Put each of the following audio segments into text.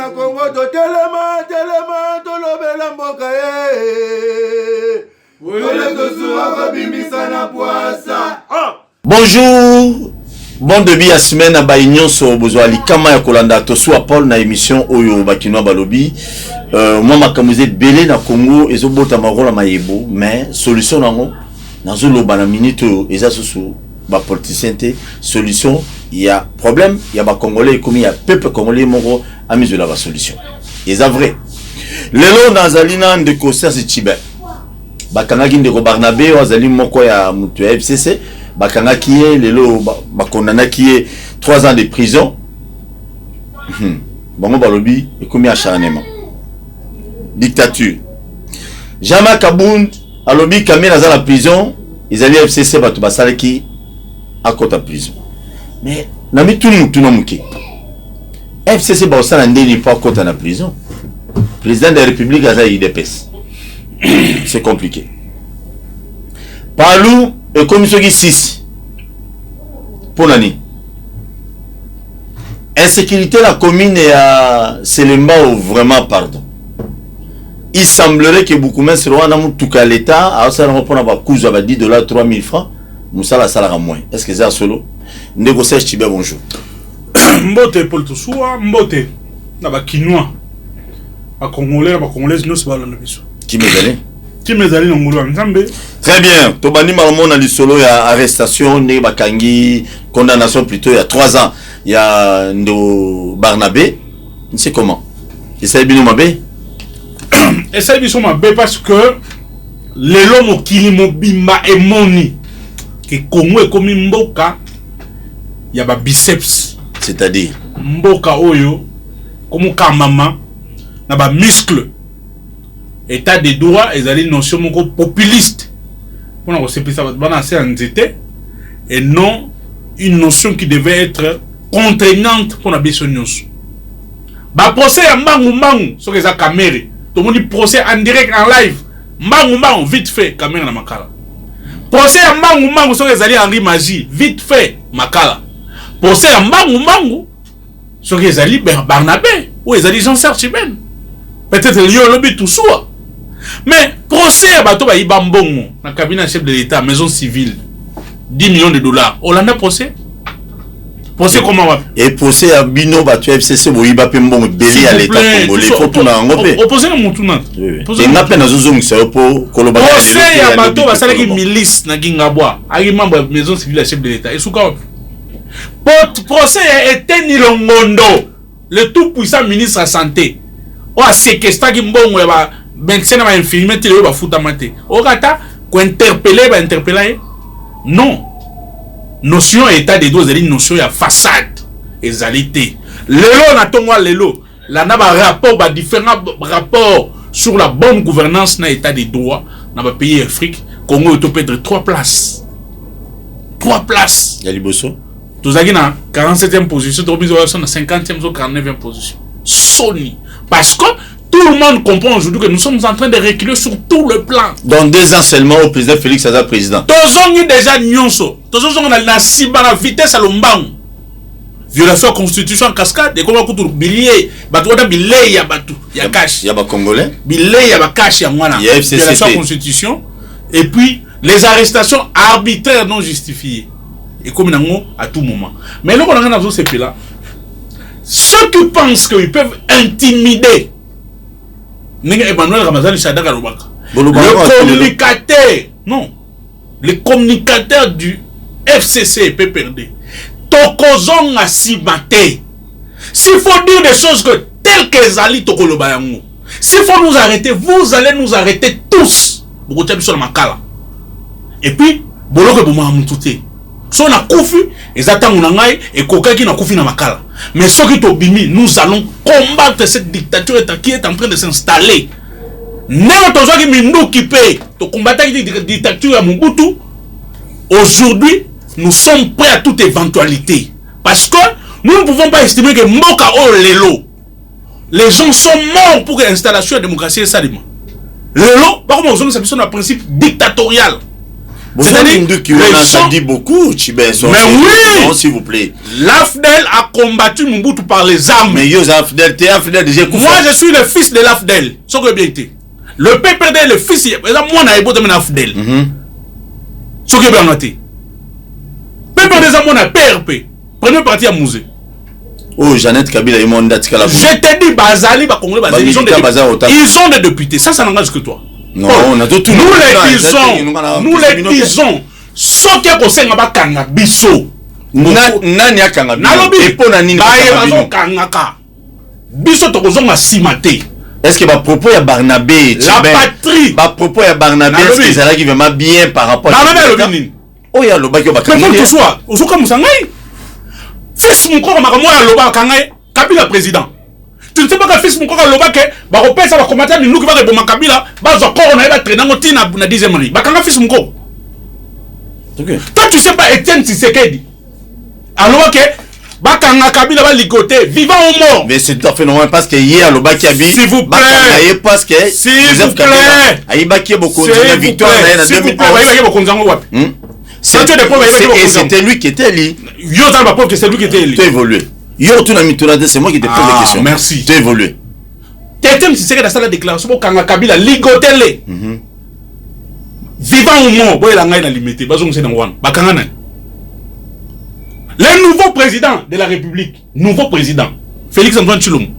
na Congo to telema tolobela mboka Ole to suwa ko bimbisa na poasa. Bonjour. Bon début à semaine à Baïnion sur besoin likama ya kolanda to soit Paul na émission oyo bakino balobi. Moi makamouze belé na Congo ezobota marola mayebo mais solution nango nazo loba na minute eza susu ba politicien te solution il y a problème il y a ba congolais comme il y a peuple congolais moko a mis la solution. Eza vrai. Lelo nazalina ndeko Serge Tshibet. Bakangaki ndeko Barnabé wazali moko ya mutu ya FCC. Bakanga qui est lelo bakondana qui est 3 ans de prison. Bango balobi et commis acharnement. Dictature. Jama Kabound alobi kamé dans la prison, ils allaient FCC batu basale qui à côté prison. Mais nami tout mutu no muke. FCC ba osala ndeni pas côté na prison. Président de la République a IDPS. C'est compliqué. Parlou et comme ceux qui 6 pour l'année. Insécurité la commune et à Selemba vraiment pardon. Il semblerait que beaucoup moins seront dans tout cas l'État à ça reprendre à couche à $10 3000 francs. Moussa la salaire à moins. Est-ce que c'est solo? Négocier Tshibet bonjour. Mbote Paul Toussoua, mbote na ba Kinois. Ba Congolais, ba Congolaises nous ba na biso. Qui me donne? Qui me donne ngulu nzambe. Très bien. Tobani malmo na lisolo ya arrestation ne bakangi condamnation plutôt il y a 3 ans. Il y a Ndo Barnabé. Tu sais comment? Et ça bino mabe? Et ça biso mabe parce que lelo mokili mobimba emoni que Congo est comme mboka ya ba biceps, c'est-à-dire mboka oyo comme kamama na ba muscle. État de droit, ils allaient notion moko populiste. On a aussi ça va assez en détail et non une notion qui devait être contraignante pour la besoin. Ba procès à mangu sur les caméras. Tout le monde dit procès en direct en live. Mangu vite fait caméra na makala. Procès à mangu sur les alliés Henri Magie vite fait makala. Procès à mangu sur les alliés Barnabé ou les alliés Jean-Serge Tshibet. Peut-être lié au lobby tout soit. Mais procès à bateau ba Ibambongo, na cabinet chef de l'État, maison civile, $10 millions. On a procès. Procès comment va? Et procès à Bino Batu FCC Boiba Pembongo belé à l'État congolais. Faut tout na ngopé. Opposé na mutunat. Et n'a pas na zozong ça pour koloba. Procès à bateau ba sala ki milice na Gingabwa, ari membre maison civile chef de l'État. Et souka. Procès était Nilongondo, le tout puissant ministre de la santé. O a séquestré Gimbongo ya ba ben va infirmer télé va foutre maté au gata ko interpeller va interpeller non notion état des droits une notion ya façade ezalité lelo na tongwa lelo la na ba rapport ba différents rapports sur la bonne gouvernance na état des droits na ba pays Afrique Congo to peut être 3 places ya liboso tozaki na 47e position to biso na 50e ou 49e position Sony parce que tout le monde comprend aujourd'hui que nous sommes en train de reculer sur tout le plan. Dans 2 ans seulement au président Félix Saza président. Tozongi déjà nyonso. Tozongi na la siba na vitesse à l'ombangu. Violation de la constitution en cascade et comment kutu billet batu wata billet ya batu ya cash. Ya ba congolais. Billet ya ba cash ya mwana. Violation de la constitution et puis les arrestations arbitraires non justifiées. Et comme nango à tout moment. Mais là on a dans ce pays là. Ceux qui pensent qu'ils peuvent intimider Emmanuel Ramazani Chadaka Lobaka. Le communicateur, non, le communicateur du FCC PPRD, Tokozong a Sibate. S'il faut dire des choses que telles que Zali Tokolobayango, s'il faut nous arrêter, vous allez nous arrêter tous. Et puis, Boloke Boumahamoutouté. Si on a Koufi, et Zatan Unangai, et Kokaki na Koufi na Makala. Mais ce qui est bimi, nous allons combattre cette dictature qui est en train de s'installer. Aujourd'hui, nous sommes prêts à toute éventualité. Parce que nous ne pouvons pas estimer que Moka o Lelo. Les gens sont morts pour l'installation de la démocratie et ça. Lelo, par contre, nous sommes sur un principe dictatorial. Ça dit beaucoup, Chibé. Mais oui, s'il vous plaît. L'AFDEL a combattu Mobutu par les armes. Mais yo, AFDEL, déjà. Moi, je suis le fils de l'AFDEL. Ce que bien été. Le PPD est le fils. Moi, je suis l'AFDEL. Ce que bien été. PPD, c'est mon PRP. Premier parti à Mouzé. Oh, Jeannette Kabila, il m'a dit que la. Je t'ai dit, Bazali, ils ont des députés. Ça n'engage que toi. Non, on a tout. Nous les disons. Ce qui est conseil, on va kanga biso. Nani a kanga biso. Et pour nani kanga biso to kozonga simate. Est-ce que ma propos ya Barnabé, la patrie. Ma propos ya Barnabé, est-ce que ça là qui vraiment bien par rapport à Barnabé. Oh ya loba ki ba kanga. Mais soit, ozoka musangai. Fils mon corps maka moi loba kanga Kabila président. Tu ne sais pas que fils mon corps loba ke ba repesa ba combattre ni nous qui va reboma Kabila, ba zo corps na ba traîner ngoti na 10e ri. Ba kanga fils mon corps. Okay. Toi tu sais pas Etienne Tshisekedi. Alors que Bakanga Kabila va ligoter, vivant ou mort. Mais c'est tout à fait normal parce que hier le Baki a s'il vous plaît. Parce que s'il vous plaît. Aïe Baki a beaucoup de victoire en 2011. C'était lui qui était li. Yo dans ma que c'est lui qui était li. Tu as évolué. Yo tu n'as mis c'est moi qui te pose des questions. Merci. Tu as évolué. Etienne Tshisekedi dans sa déclaration Bakanga Kabila ligoter. Vivant ou mort, boy la ngai na limité, bazong c'est dans wan. Bakanga na. Le nouveau président de la République, nouveau président, Félix Antoine Tshilombo,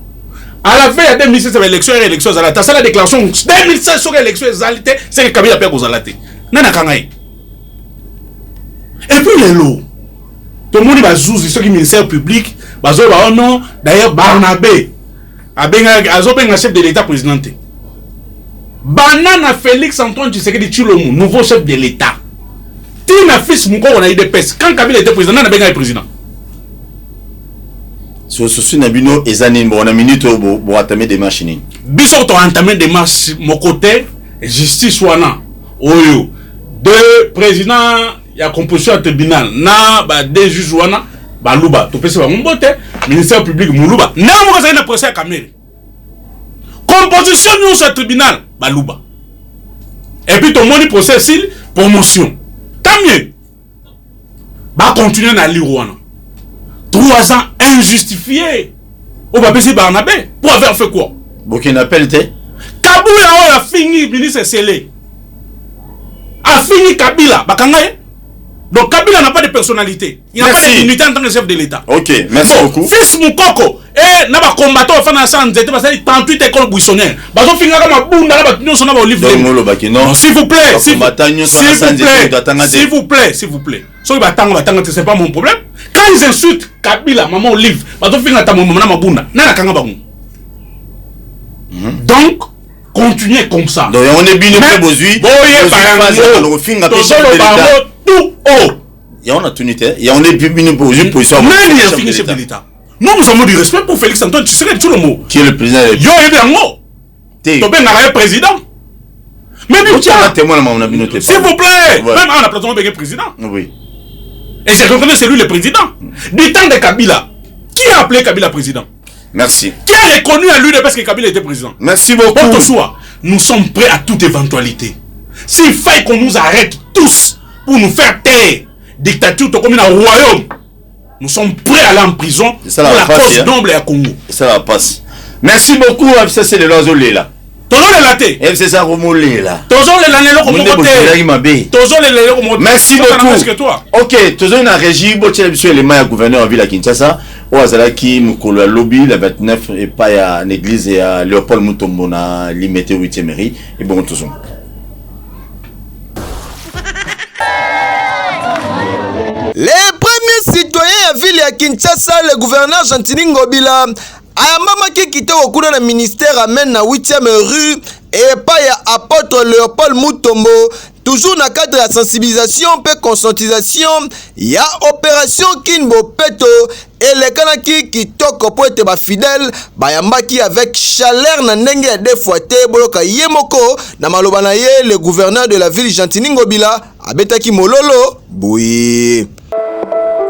à la veille de 2016 avec l'élection et l'élection Zalata, ça la déclaration 2016 sur l'élection Zalata, c'est que Kabila perd aux Zalata. Nana Kangaï. Et puis les lots. Tout le monde va zouzi, ceux qui ministère public, bazo ba non, d'ailleurs Barnabé, abenga chef de l'État présidenté. Banana Félix Antoine Tshisekedi Tshilombo, nouveau chef de l'État. Tina fils Mouko on a eu des pèses. Quand Kabila était président, on a bien président. So Nabino et Zanin, on a minute pour entamer des machines. Biso to entamé des marches, mon côté, justice wana. Oyo. Deux présidents, il y a composition tribunal. Na, deux juges wana, Balouba. Tu peux savoir mon bote, ministère public Moulouba. Na, moi, c'est une procès à Kamere. Composition nous sur tribunal, Balouba. Et puis ton monde procès, promotion. Tant mieux. Va continuer à lire 3 ans injustifiés. On va baisser Barnabé. Pour avoir fait quoi? Burkina Faso. Kabila a fini, ministre Sélé. A fini Kabila. Donc Kabila n'a pas de personnalité. Il n'a pas d'unité en tant que chef de l'État. Ok, merci beaucoup. Fils Moukoko. Et n'a pas combattu au fin de la santé. Parce qu'il y a 38 écoles buissonnières. Parce qu'il y a un boum dans la bâtiment. S'il vous plaît. S'il vous plaît. S'il vous plaît. C'est pas mon problème. Quand ils insultent Kabila, maman Olive. Parce qu'il y a un boum. Donc, continuez comme ça. Donc on est bien aujourd'hui. Tout haut. Il y a une unité. Il y a une position. Mais il y a fini chef de l'État. Nous avons du respect pour Félix Antoine Tshisekedi Tshilombo. Qui est le président? Yo est un mot. Tu es un président. Mais s'il vous plaît. Même on a plateau président. Oui. Et je reconnais c'est lui le président. Du temps de Kabila. Qui a appelé Kabila président? Merci. Qui a reconnu à lui de parce que Kabila était président? Merci beaucoup. Pour choix, nous sommes prêts à toute éventualité. S'il faut qu'on nous arrête tous pour nous faire taire, dictature comme un royaume, nous sommes prêts à aller en prison pour la cause noble et à Congo. Ça va passer. Merci beaucoup, FCC de l'oiseau là. Toujours les latés. FCC Romolé là. Toujours les lanés comme toujours les merci beaucoup. Ok, toujours une régie, le maire gouverneur en ville à Kinshasa. Oazalaki Mukolo lobby la 29 et pas à l'église et à Léopold Mutombo na limité 8e mairie et bon tout ça. Les premiers citoyens à ville à Kinshasa, le gouverneur Gentini Ngobila ayambama ki kite okuna na ministère amène na 8e rue et pas à apôtre Léopold Mutombo. Toujours dans le cadre de la sensibilisation et conscientisation, il y a opération Kinbo Peto et les kanaki qui toquent pour être fidèles, bayambaki avec chaleur na ndenge ya defuate boloka yemoko na malobana ye le gouverneur de la ville Gentini Ngobila abetaki mololo boui.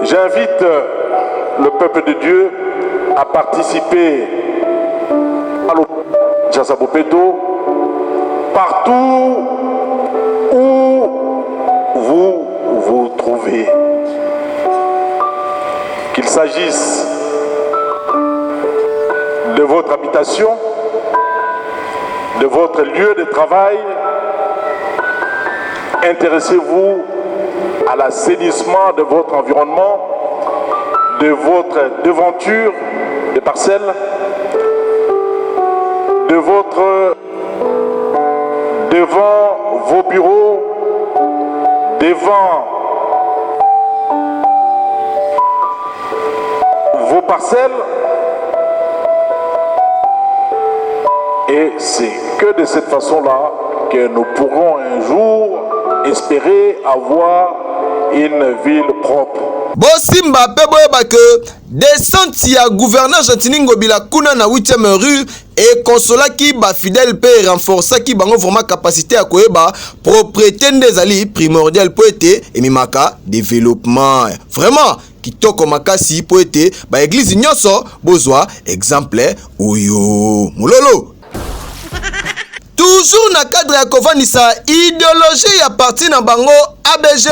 J'invite le peuple de Dieu à participer à l'opération Peto partout où vous s'agisse de votre habitation, de votre lieu de travail, intéressez-vous à l'assainissement de votre environnement, de votre devanture de parcelles, de votre devant vos bureaux, devant vos parcelles. Et c'est que de cette façon-là que nous pourrons un jour espérer avoir une ville propre. Bosimba pe boyeba que descente ya gouverneur Gentini Ngobila kuna na 8e rue et consolaki ba fidèle pe renforçaki bango vraiment capacité à koyeba propriété ndezali primordial po ete emimaka développement vraiment kitoko makasi po ete ba église nyonso bozwa exemple oyo mulolo. Toujours na cadre ya kovanisa idéologie ya parti na bango ABG,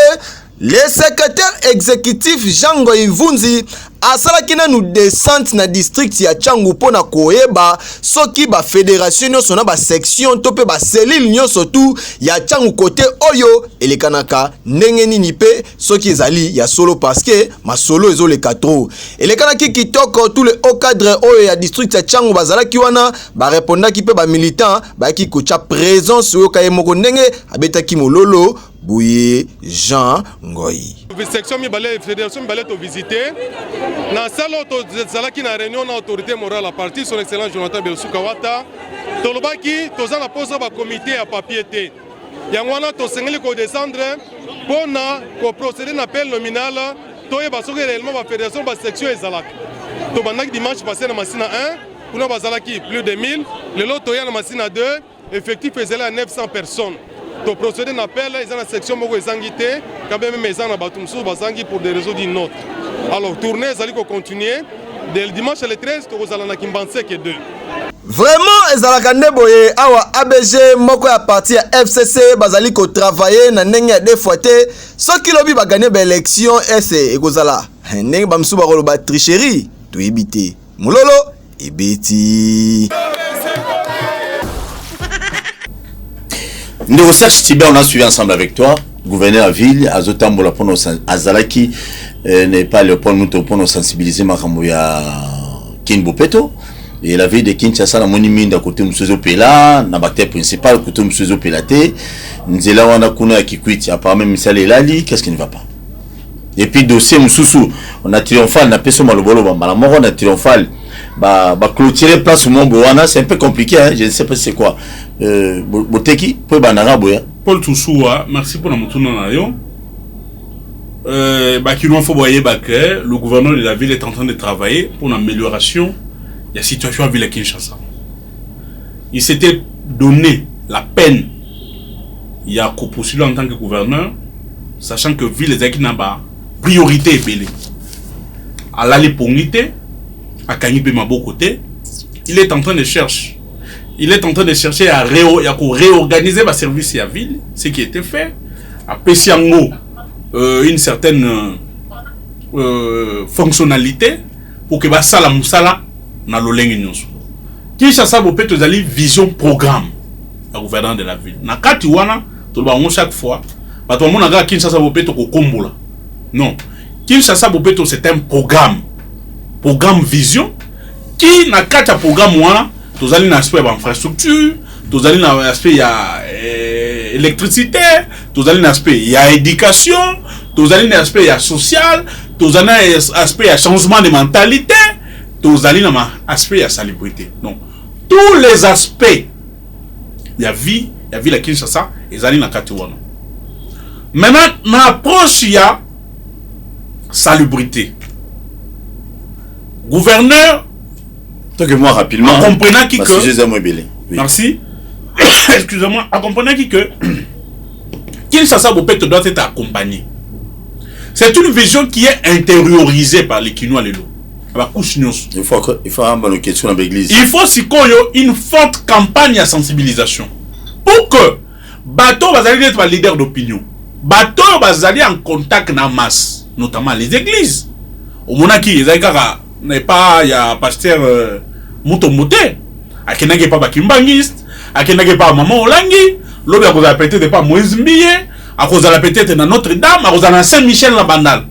le secrétaire exécutif Jango Ivunzi asalaki na nous descente na district ya Changu pona koyeba soki ba fédération nyonso na ba section to pe ba cellule nyonso tout ya Changu côté oyo elekanaka ndenge nini pe soki ezali ya solo parce que masolo ezoleka trop elekanaki kitoko tout le haut cadre oyo ya district ya Changu bazalaki wana ba répondaki pe ba militant ba ki kocha présence oyo kayemoko ndenge abetaki mololo Bouye Jean Ngoyi. Section Mibale, Fédération Mibale to visiter. Dans salle to zalaki na réunion na autorité morale à partir son excellence Jonathan Belsuka Wata. Tolobaki toza na posa ba comité à papier té. Yangwana to sengeli ko descendre pona ko procéder na appel nominal to yeba soki réellement ba fédération ba section ezalaka. To bandaki dimanche passé na Masina 1, kuna bazalaki plus de 1000, le lot to ya na Masina 2, effectif ezala à 900 personnes. To procéder à l'appel, ils ont la section moko ezangité, quand même ils ont la batumsou bazangi pour des réseaux d'une note. Alors tournée, ils allaient continuer. Dès le dimanche le 13, to allons na Kimbanse que 2. Vraiment ezalaka nde boye awa ABG moko ya parti ya FCC bazali ko travailler na ndenge ya deux fois te soki lobi ba gagner ba élection ese ekozala ndenge ba msuba ko ba tricherie to ebité mulolo ebeti. Nous Serge Tibet, on a suivi ensemble avec toi, gouverneur à ville, Azotambola pour nos Azalaki, n'est pas le point pour nous sensibiliser Makamouya Kinbopeto. Et la ville de Kinshasa, la monument à côté de Moussouzo Pela, na bataille principale, à côté de Moussouzo Pelate, Nzela Wana Kuna à Kikwiti, apparemment Missal Elali, qu'est-ce qui ne va pas? Et puis dossier Moussoussou, on a triomphal, on a Pesso Malobolo, Malamoro, on a triomphal. Clôturer place au Mont-Boana, c'est un peu compliqué, hein? Je ne sais pas c'est quoi. Boteki, pour Banara Boya. Paul Toussoua, merci pour la montée. Le gouverneur de la ville est en train de travailler pour l'amélioration de la situation à la ville de Kinshasa. Il s'était donné la peine, il y a postulé en tant que gouverneur, sachant que la ville est une priorité épelée. À l'Alépongité, à Kanibé Mabo côté, il est en train de chercher. Il est en train de chercher à réorganiser le service et la ville, ce qui a été fait. À Pessiango, une certaine fonctionnalité pour que Basala Moussala na l'oleng nyonso. Kinshasa bopé tozali vision programme à gouverneur de la ville. Na kati wana to ba chaque fois, ba to mona ga Kinshasa bopé to ko kombola. Non. Kinshasa bopé to c'est un programme vision qui na kati programme wana tozali na aspect infrastructure, tozali na aspect ya électricité, tozali na aspect ya éducation, tozali na aspect ya social, tozali na aspect ya changement de mentalité, tozali na aspect ya salubrité. Donc tous les aspects ya vie la Kinshasa ezali na kati wana. Maintenant na approche ya salubrité. Gouverneur, moi rapidement, comprenant qui que oui. Merci. Excusez-moi, comprenant qui que Kinshasa Bopet doit être accompagné. C'est une vision qui est intériorisée par les Kinois Lelo. Il faut avoir une question dans l'église. Il faut une forte campagne à sensibilisation pour que Bateau va être leader d'opinion. Bateau va aller en contact dans la masse, notamment les églises. au monaki ezalika n'est pas ya pasteur Mutombote akenaki pas bakimbangiste akenaki pas maman Olangi lobi akozala peut-être pas Moïse Mbiye akozala peut-être na Notre-Dame akozala na Saint-Michel la Bandal.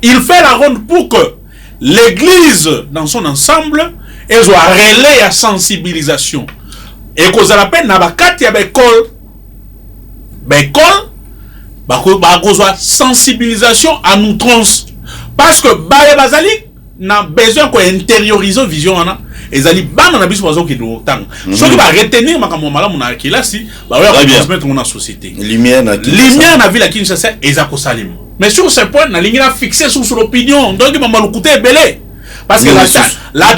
Il fait la ronde pour que l'église dans son ensemble ait soit relais à sensibilisation et kozala peine na bakati ya l'école soit sensibilisation à outrance parce que bazali na besoin qu'on intériorise vision ana ezali bana na biso bazo ki do tang so ki ba retenir makambo malamu na kilasi ba ya transmettre na société lumière na ville à Kinshasa ezako salim mais sur ce point na lingi na fixer sur l'opinion donc mama lukuté belé parce que la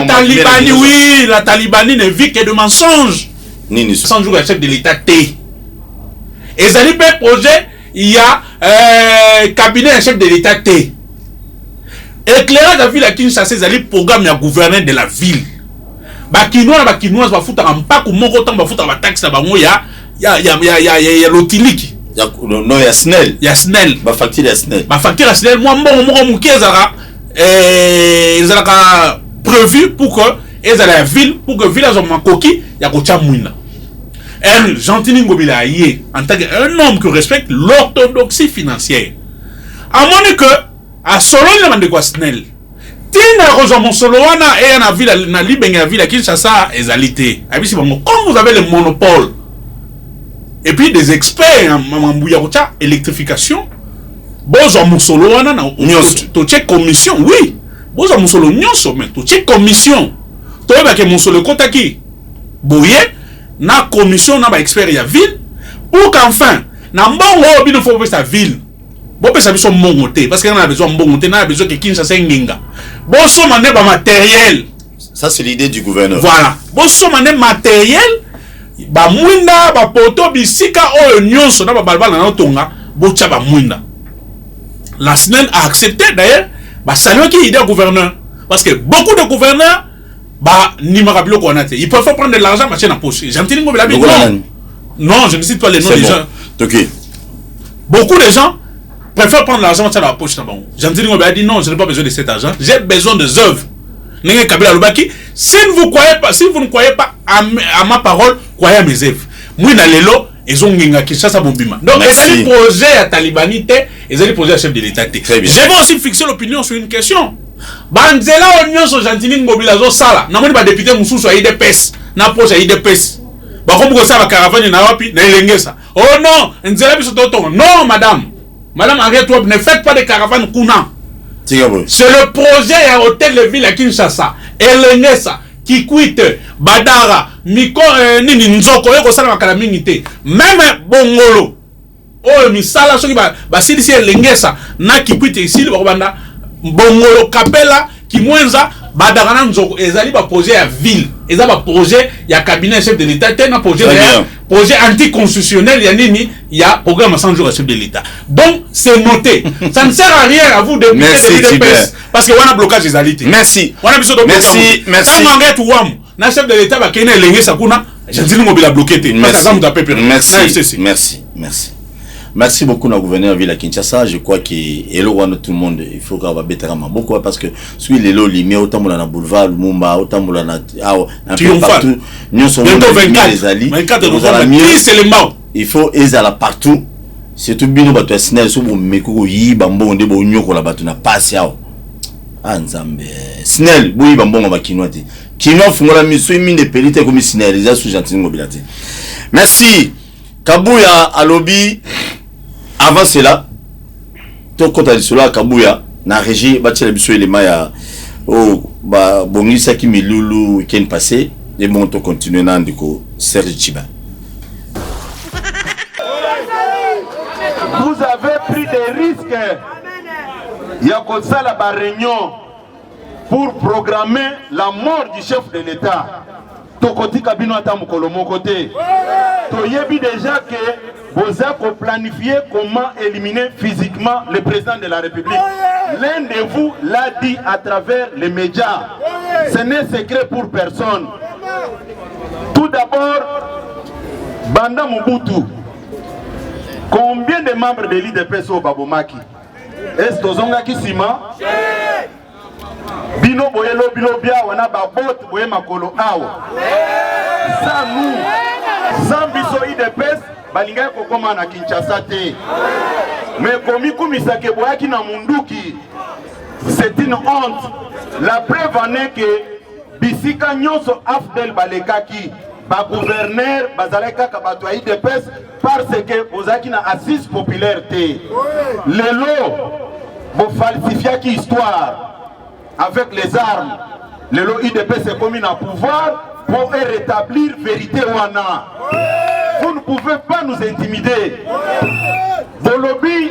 Talibani oui la Talibani ne vit que de mensonges ni 100 jours à chef de l'état T ezali pe projet il y a cabinet chef de l'état T. Éclairage de la ville à Kinshasa, c'est le programme du gouverneur de la ville. Bakinois va foutre un pack ou mon temps va foutre la taxe là-bas. Il y a l'otilique. Non, il y a Snell. Il y a Snell. Ma facture à Snell. Ma facture à Snell. Moi, mon ils ont prévu pour que ils aient la ville, pour que le village de Makoki, il y a Kocha Mouina. Un Gentini Ngobila en tant qu'un homme qui respecte l'orthodoxie financière. À mon que à solo il demande quoi Snell tina roza mon solo wana et na ville na libenga ville Kinshasa ezalité abisi bon comme vous avez le monopole et puis des experts en mambuya kocha électrification bozo mon solo wana na to check commission oui bozo mon solo nyonso mais to check commission to ba ke mon solo kotaki boye na commission na ba expert ya ville pour qu'enfin na mbongo bino faut sa ville. Bon, ça besoin de monter parce qu'on a besoin de monter, on a besoin que Kinshasa nginga. Bon, ça mané ba matériel. Ça c'est l'idée du gouverneur. Voilà. Bon, ça mané matériel, ba mwinda, ba poto bisika o nyonso na ba balbala na tonga, bo tcha ba mwinda. La SNEL a accepté d'ailleurs, ba saluer qui idée au gouverneur parce que beaucoup de gouverneurs ba ni marabilo ko naté. Ils peuvent prendre de l'argent marcher dans poche. J'entends ngo la non, je ne cite pas les noms des gens. OK. Beaucoup de gens préfère prendre l'argent dans la poche. Jean-Denis Ngobe a dit non, je n'ai pas besoin de cet argent. J'ai besoin des œuvres. Si vous ne croyez pas à ma parole, croyez à mes œuvres. Moi, dans les lots, ils ont gagné ça bombima. Donc, ils ont projet à Talibanité, ils ont projet à chef de l'État. Je vais aussi fixer l'opinion sur une question. Banzela Union sur Jean-Denis Ngobe la sala. Na moni ba député Moussou sur IDPS. Na poche IDPS. Ba comme ça la caravane na wapi na elengesa. Oh non, nzela biso toto. Non, madame. Madame, arrête-toi, ne faites pas de caravane Kuna. C'est le projet à hôtel de ville à Kinshasa. Elenesa, Kikwite, Badara, Miko, Nini Nzoko, Ekosala Makalamingite. Même Bongolo. Oh, Misala, ce qui va, si ici Elenesa, na Kikwite ici, le Banda, Bongolo, Kapela, Kimwenza, Badara Nzoko, ezali ba projet à ville. Ezali ba projet, il y a cabinet chef de l'État, il y a un projet anticonstitutionnel, il y a programme à 100 jours à chef de l'État. Donc, c'est noté. Ça ne sert à rien à vous de l'IDPS. Parce que on a blocage des alités. Merci. On a besoin de merci. Quand on arrête Ouam, le chef de l'État va kenner l'engé Sakuna, j'ai dit nous la bloquer. Merci. Merci beaucoup, le gouverneur de la Kinshasa. Je crois que tout le monde, il faut qu'on va mettre beaucoup parce que si les lots limés, autant dans le boulevard, le Mumba, autant dans un peu partout, nous sommes les alliés. 24 c'est le mort. Il faut ezala partout. C'est tout bien bato Snell so bo meko yi bambo nde bo nyoko la bato na passe yao. Anzambe. Snell bo yi bambo ba kinwa te. Kinwa fungola miso mine pelite comme Snell za sous gentil mobilité. Merci. Kabuya alobi avant cela to kota cela Kabuya na régie bati la biso elema ya oh ba bongisa ki milulu weekend passé et bon to continuer na ndiko Serge Chiba. Vous avez pris des risques. Il y a comme ça la réunion pour programmer la mort du chef de l'État. Tokoti Kabino Atamu Kolomo côté. Toyebi déjà que vous avez planifié comment éliminer physiquement le président de la République. L'un de vous l'a dit à travers les médias. Ce n'est secret pour personne. Tout d'abord, Banda Mobutu. Combien de membres de l'IDPS au Babomaki? est tozonga kisima bino boyelo bilo bia wana babot boye makolo awa ça nous sans biso IDPS balinga kokoma na Kinshasa te mais komi kumisa ke boyaki na munduki c'est une honte la preuve en est que bisika nyonso afdel balekaki ba gouverneur bazalaka ka bato ya IDPS parce que bozaki na assise populaire te lelo bo falsifiaki histoire avec les armes lelo IDPS est commis en pouvoir pour rétablir vérité wana vous ne pouvez pas nous intimider bolobi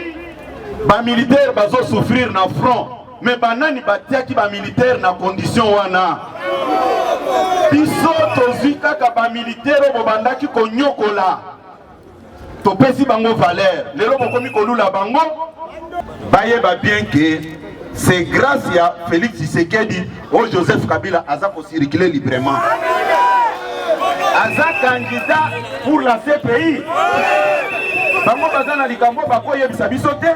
ba militaire bazo souffrir na front mais banani batiaki ba militaire na condition wana biso tozwi kaka ba militaire bobandaki konyokola topesi bango valeur lelo bokomi kolula bango bayeba bien que c'est grâce à Félix Tshisekedi au Joseph Kabila aza ko circuler librement aza candidat pour la CPI bango bazana likambo bakoyebisa biso te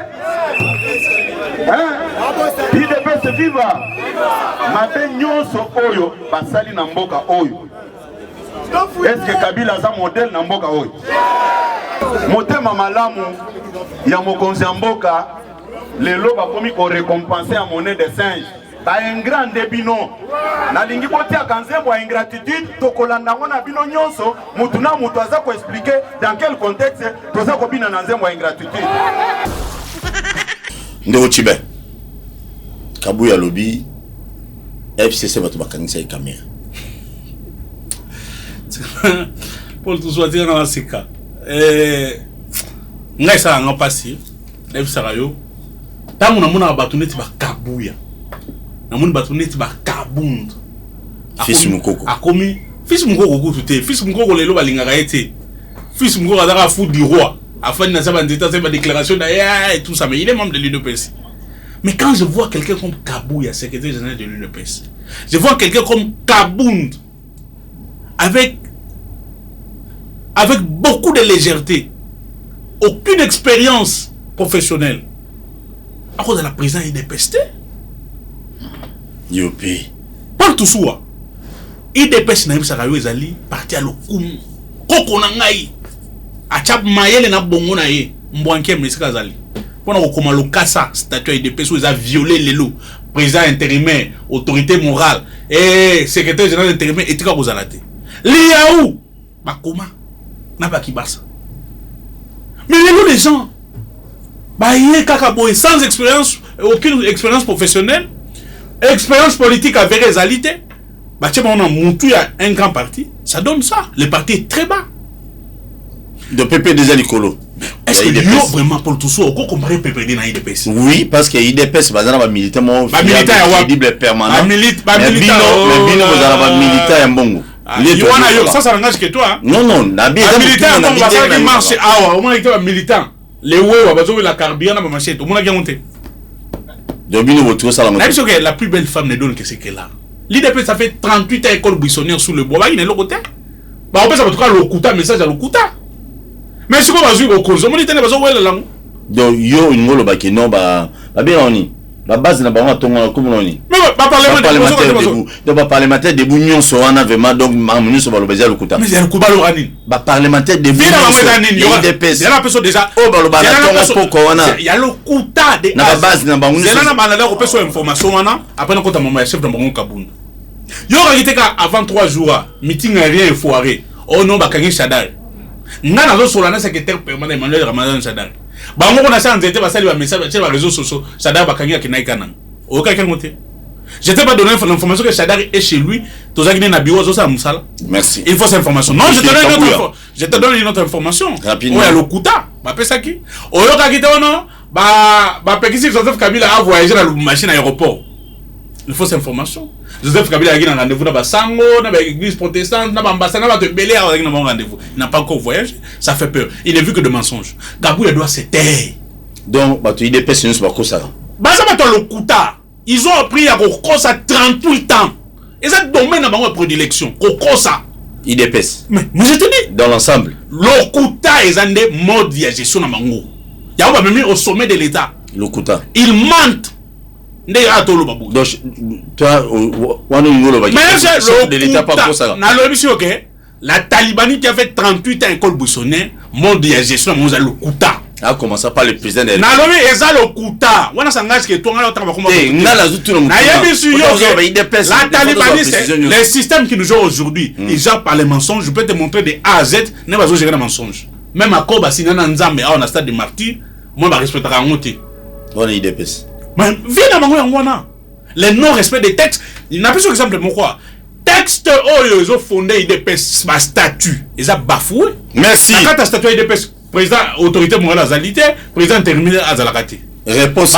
IDPS viva mabe nyonso oyo basali na mboka oyo est-ce que Kabila aza modèle na mboka oyo motema malamu ya mokonzi ya mboka lelo bakomi ko récompenser en monnaie de singe ba ingrat bino nalingi botia kanzembo ya ingratitude tokolanda ngo na bino nyonso mutu na mutu aza ko expliquer dans quel contexte toza ko bina na nzembo ya ingratitude Ndeko Chibe Kabuya lobby FCC bato bakangisa caméra Paul tout soit dans la sika ngai ça nga passer def sarayo tamu na muna bato neti bakabuya na muna bato neti bakabund fils mukoko akomi fils mukoko ko tuté fils mukoko lelo balingaka ete fils mukoko adaka fou du roi afin de savoir des déclarations d'ailleurs et tout ça mais il est membre de l'UDPS. Mais quand je vois quelqu'un comme Kabouya, secrétaire général de l'UDPS, je vois quelqu'un comme Kabound avec beaucoup de légèreté, aucune expérience professionnelle, à cause de la présidence IDPS. Yopi. Pas tout ça. IDPS n'a pas eu parti à l'okum. Koko nangai. Achap mayele na bongo na ye. Mbwanke mlisika zali. Pona kokoma lokasa statut IDPS où ils a violé les lots. Président intérimaire, autorité morale et secrétaire général intérimaire etika kozalate. Liaou bakoma na bakibasa. Mais les gens bah yé kaka boy sans expérience, aucune expérience professionnelle, expérience politique avérée zalité. Bah tiens on a monté un grand parti, ça donne ça. Le parti est très bas. De PPD Zalikolo. Est-ce que yo vraiment pour tout ça on comparer PPD na IDPS? Oui, parce que IDPS bazana ba militaire mo crédible permanent. Mais bino bazana ba militaire ya mbongo. Yo wana yo ça n'engage que toi. Non na bien militaire on va faire marche awa, au moins était militant. Les wewa bazo la carburant na machette, au moins ga monter. Domino votre ça la la plus belle femme ne donne que c'est qu'elle a. L'IDPS ça fait 38 ans école buissonnière sous le bois, bah il est le côté. Bah on peut ça en tout cas lokuta message à lokuta. Mais si on va jouer au cause, on dit que les gens là. Donc yo une ngolo ba keno ba bien oni. La base na bango tonga comme oni. Mais pas parlementaire de Bounion so wana vraiment donc mamunu so ba lo bezia lokuta. Mais il y a le kuba lo rani. Ba parlementaire de Bounion. Il y a des pèses. Il y a la personne déjà. Oh ba lo ba tonga poko wana. Il y a le kuta de. Na ba base na bango. C'est là na ba na la repeso information wana. Après on compte maman chef de bango Kabunda. Yo rakiteka avant 3 jours meeting rien foiré. Oh non ba kangi Shadar. Nga nazo solana secrétaire permanent Emmanuel Ramadan Shadar. Bango kona sa nzete basali ba message sur les réseaux sociaux Shadar bakangi ki naikana. Oka kelmote. Je t'ai pas donné l'information que Shadar est chez lui, tozaki na bureau zo sa musala. Merci. Il faut cette information. Non, je te donne une autre information. Rapidement. Oya lokuta, ba pesa ki. Oyo ka kite ono ba pekisi Joseph Kabila a voyagé dans la machine à aéroport. Il faut cette information. Joseph Kabila a eu un rendez-vous dans Basango, dans l'église protestante, dans l'ambassade, dans Belé, a eu un rendez-vous. Il n'a pas encore voyagé. Ça fait peur. Il n'est vu que de mensonges. Kabila doit se taire. Donc, tu as des personnes qui sont ça. Baza le Kuta. Ils ont appris à Kokosa 38 ans. Et ça domaine à ma prédilection. Kokosa. IDPS. Mais je te dis. Dans l'ensemble. Le Kuta est un des modes de gestion à Mango. Il y a même au sommet de l'État. Lokuta. Ils mentent. Donc, toi, de l'État pas pour ça. La Talibanie qui a fait 38 ans à l'école Boussonnet, monde de gestion, on a le Kouta. Ah, comment ça, pas le président de l'État? Le Kouta. On a s'engagé que toi, on a travaillé. La Talibanie, c'est les systèmes qui nous jouent aujourd'hui. Ils gèrent par les mensonges. Je peux te montrer des A à Z, ne pas gérer les mensonges. Même à Koba, si on a un Nzambe, on a stade de martyr, moi, je respecte la montée. On est IDPS. Mais viens les non-respect des textes. Il n'a plus sur exemple de quoi. Texte ils ont fondé IDPS, ma statut. Ils ont bafoué. Merci. Quand tu as statut IDPS, président autorité morale azalité, président intermédiaire azalakati. Réponse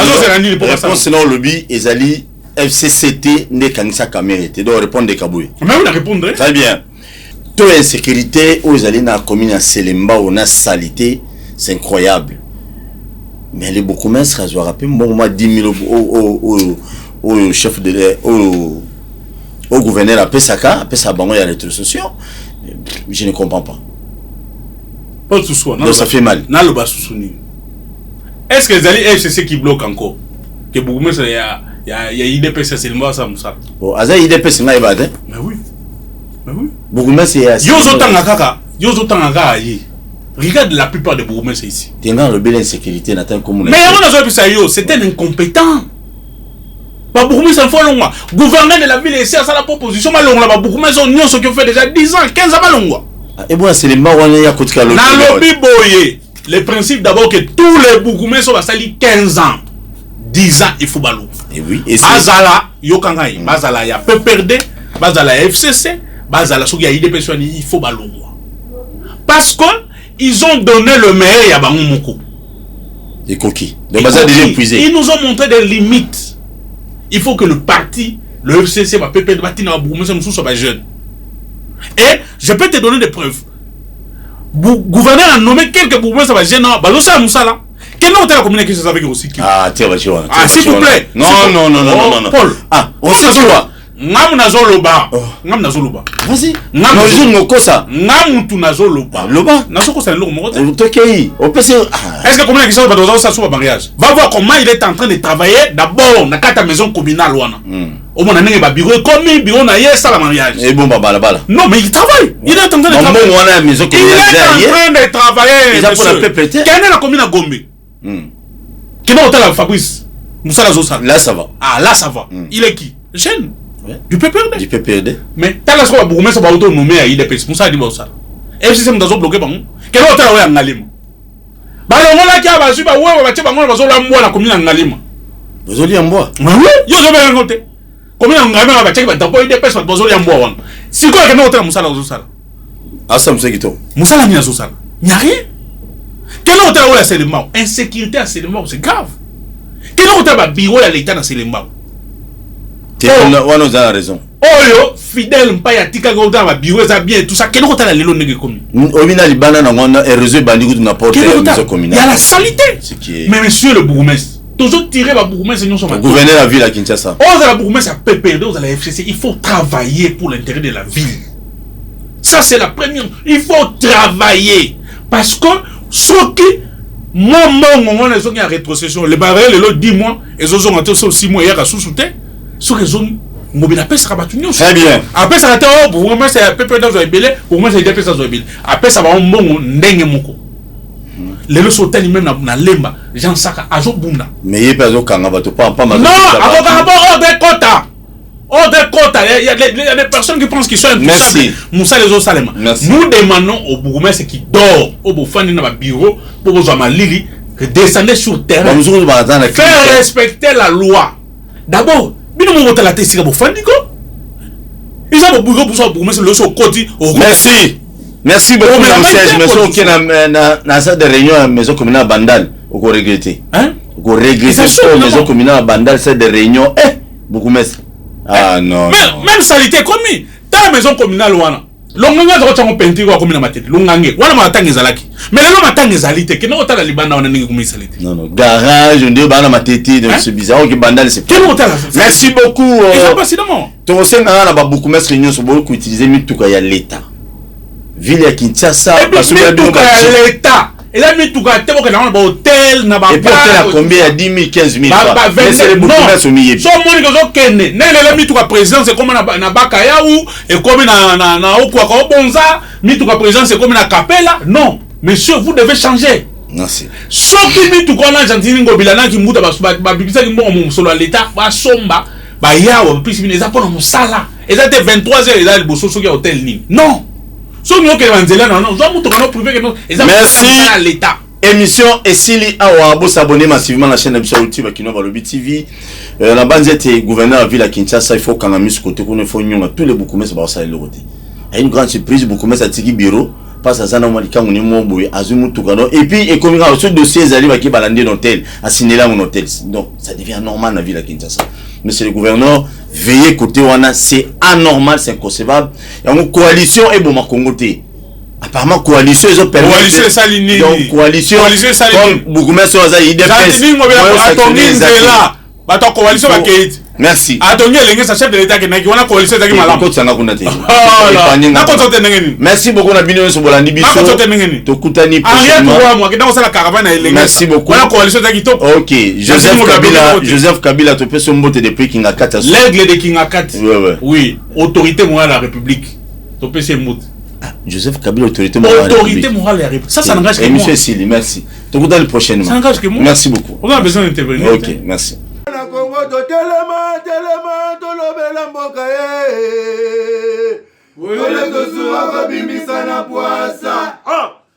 selon le lobby, Ezali FCCT n'est qu'un sa caméra. Tu dois répondre des Kaboué. Mais on a répondu. Très bien. Toute insécurité, aux allés dans la commune à Selemba, on a salité, c'est incroyable. Mais les beaucoup moins se rappellent, moi 10 000 au chef de au gouverneur à Pesaka, à Pesabango, il y a les réseaux sociaux. Je ne comprends pas. Pas tout ça. Donc ça fait mal. Est-ce que les alliés FCC qui bloquent encore? Que beaucoup moins il y a IDPS c'est le mot ça Moussa. Bon, Aza IDPS n'a pas été. Mais oui. Mais oui. Beaucoup moins c'est Yozo Tangaka ayi. Regarde la plupart des bourgmestres ici. Tu as le bel insécurité n'atteint comme mais on a vu ça c'est un incompétent. Pas bourgmestre en fois gouverneur de la ville ici à la proposition malonga ba bourgmestre on ce qui ont fait déjà 10 ans 15 ans malonga. Et bon c'est les mawana ya kotika lo. Na lobby boye. Le principe d'abord que tous les bourgmestres va salir 15 ans. 10 ans il faut balou. Et oui, et Bazala yokangai, Bazala ya PPRD, Bazala FCC, Bazala soki ya IDP il faut balou. Parce que ils ont donné le meilleur à Bangomoko. Des coquilles. Donc, déjà épuisé. Ils nous ont montré des limites. Il faut que le parti, le FCC, va péper le bâtiment à Bougoumé, soit jeune. Et je peux te donner des preuves. Gouverneur a nommé quelques Bougoumé, ça va jeune. Balosa Moussala. Quel nom t'as communiqué ça avec aussi? Ah, tiens, s'il vous plaît. Non. Paul. Ah, on sait quoi? Ngam nazoloba. Ngam nazoloba. Vas-y. Ngam nazokosa. Ngam tu nazoloba. Loba. Nazokosa le mot. Tokei. Est-ce que comment question va dans ça sur mariage? Va voir comment il est en train de travailler d'abord dans ta maison communale wana. Au moins on a bureau comme bureau na yesa la mariage. Et bon bala. Non mais il travaille. Il est en train de travailler. Bon on a maison communale. Il est en train de travailler. Il a pour la PPT. Quelle est la commune à Gombe? Qui va hôtel Fabrice? Moussa Lazosa. Là ça va. Ah là ça va. Il est qui? Jeune. Du PPRD. Du PPRD. Mais t'as la soirée pour mettre ça va autonomé à IDPS. Moussa dit ça. FCC nous a bloqué bon. Quel hôtel a en Ngalima? Bah on l'a qui a va suba ouais va tcheba ngona bazola mboa la commune en Ngalima. Bazoli mboa. Oui, yo je vais raconter. Commune en Ngalima va tcheba d'abord IDPS va bazoli mboa wan. Si quoi que no hôtel Moussa Lazosa. Ah ça me kito. Moussa la nia Zosa. N'y a rien. Quel hôtel où la Selemba? Insécurité à Selemba, c'est grave. Quel hôtel va bureau à l'état dans Selemba? On a raison. Oyo fidèle mpaya tika goda ba bureau za bien tout ça quel hôtel à l'élo nègre comme. Obina libana na ngona et réseau bandigo na porte maison communale. Il y a la saleté. Mais monsieur le bourgmestre, toujours tirer ba bourgmestre nous sommes. Gouverneur la ville à Kinshasa. On a la bourgmestre à PPRD, on a la FCC, il faut travailler pour l'intérêt de la ville. Ça c'est la première. Il faut travailler parce que ce qui moi on a une rétrocession les barrières les 10 mois et ils ont été 6 mois hier à sous-souté sur les zones mobile après ça va tout très bien après ça va être pour moi c'est PPRD dans belé pour moi c'est DPS dans belé après ça va un bon ndenge moko les le sauter même na lemba Jean Saka azobunda mais il pas okanga bato pas non avocat il y a des personnes qui pensent qu'ils sont intouchables. Moussa les autres Salema. Nous demandons au bourgmestre qui dort au Boufani dans le bureau pour vous Lili de descendre sur le terrain. Faire respecter la loi. D'abord, nous avons voté la tête sur Boufani. Ils ont bureau pour ça pour bourgmestre le sur côté. Merci beaucoup monsieur. Monsieur qui na salle de réunion à maison communale Bandal au regretter. Hein? Au regretter maison communale Bandal salle de réunion bourgmestre. Ah non. Même salité commis. Dans la maison communale wana. Longanga za ko peinture ko commune matete. Longange. Wana matanga ezalaki. Mais le matanga ezalite ke no tala libanda wana ningi komi salite. Non. Garage ndio bana matete donc c'est bizarre que bandal c'est. Merci beaucoup. To senga na ba beaucoup mestre union so utiliser mituka ya l'état. Ville ya Kinshasa parce que l'état Et là, tu as été dans un hôtel, na et puis hôtel à combien? À 10 000, 15 000. Mais c'est les bourgmestres au milieu. So, mon ils kenne. N'est mis tout à président, c'est comme na Bakaya ou et comme na Okwaka Bonza, mis tout à président, c'est comme na Capella. Non, monsieur, vous devez changer. Merci. Sauf que mis tout à l'Argentine, Gobilana qui mouta babisa qui mon solo à l'état, va somba, ba yawa, plus ils ont pas dans mon sala. Et ça était 23h, et là, le bosso qui hôtel ni. Non. Merci à l'État. Émission Essili Awa, vous s'abonner massivement à la chaîne d'émission YouTube Bakinois Balobi TV. La bande était gouverneur de la ville à Kinshasa, il faut qu'on a mis ce côté, qu'on faut nous tous les bourgmestres sur ça et le côté. Et une grande surprise, bourgmestre à Tiki Bureau, passe à Zana Malika, on est mon boy, Azumu Tukano, et puis et comme il y a ce dossier, ils arrivent à qui balander l'hôtel, à signer là mon hôtel. Donc ça devient normal dans la ville à Kinshasa. Monsieur le gouverneur, veillez côté Wana, c'est anormal, c'est inconcevable. Il y a une coalition et bon ma Congoté. Apparemment coalition ils ont permis. Coalition Salini. Donc coalition Salini. Comme bourgmestre Ozaï de coalition va merci. Atoni elenge sa chef de l'état qui na coalition qui malamu. Merci beaucoup na bino so bolandi biso. To kutani merci beaucoup. Na coalition qui top. OK, Joseph Kabila to peso mbote de prix kinga kata. L'aigle de kinga kata. Oui, autorité morale de la République. To peso mbote. Joseph Kabila autorité morale. Autorité morale de la République. Ça n'engage que moi. Monsieur Sili, merci. To kutani prochainement. Ça n'engage que moi. Merci beaucoup. On a besoin d'intervenir. OK, merci. Tolobela mboka ye. Ole tosuwa ko bimbisa na poasa.